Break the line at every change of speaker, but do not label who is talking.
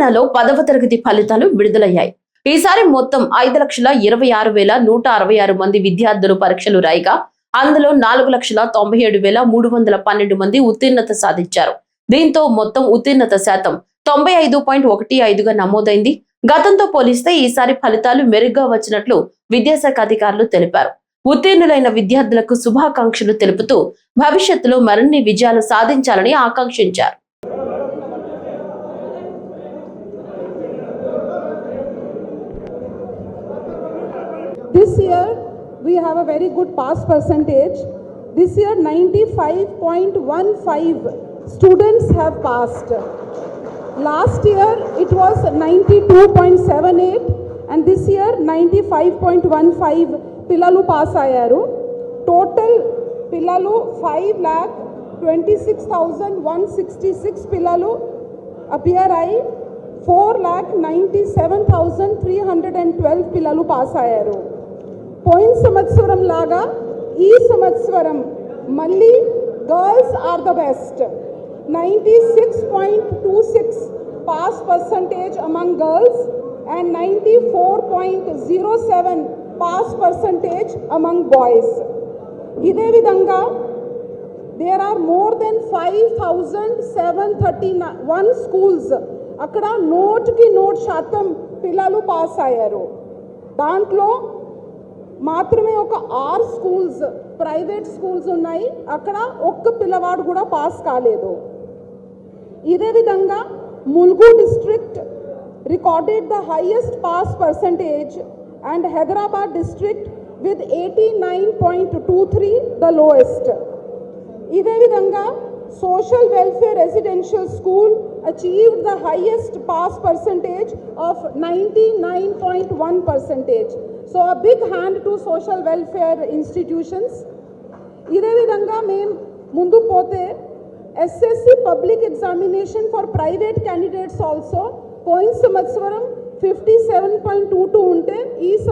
తెలంగాణలో 10వ తరగతి ఫలితాలు విడుదలయ్యాయి. ఈసారి మొత్తం 5,26,166 మంది విద్యార్థులు పరీక్షలు రాయగా అందులో 4,97,312 మంది ఉత్తీర్ణత సాధించారు. దీంతో మొత్తం ఉత్తీర్ణత శాతం 95.15గా నమోదైంది. గతంతో పోలిస్తే ఈసారి ఫలితాలు మెరుగ్గా వచ్చినట్లు విద్యాశాఖ అధికారులు తెలిపారు. ఉత్తీర్ణులైన విద్యార్థులకు శుభాకాంక్షలు తెలుపుతూ భవిష్యత్తులో మరిన్ని విజయాలు సాధించాలని ఆకాంక్షించారు.
This year we have a very good pass percentage. This year 95.15 students have passed. Last year it was 92.78 and this year 95.15 pillalu pass ayaru. Total pillalu 5,26,166 pillalu appear ayi 4,97,312 pillalu pass ayaru. పోయిన సంవత్సరం లాగా ఈ సంవత్సరం మళ్ళీ girls are the best. 96.26 pass percentage among girls and 94.07 pass percentage among boys. ఇదే విధంగా there are more than 5,731 schools అక్కడ నోట్కి నోట్ శాతం పిల్లలు పాస్ అయ్యారు. దాంట్లో మాత్రమే ఒక 6 స్కూల్స్ ప్రైవేట్ స్కూల్స్ ఉన్నాయి, అక్కడ ఒక్క పిల్లవాడు కూడా పాస్ కాలేదు. ఇదే విధంగా Mulugu district recorded the highest pass percentage and Hyderabad district with 89.23 the lowest. ఇదే విధంగా social welfare residential school achieved the highest pass percentage of 99.1%. So a big hand to social welfare institutions. ఇదే విధంగా మేము ముందు పోతే SSC public examination for private candidates also పోయిన సంవత్సరం 57.22 ఉంటే ఈ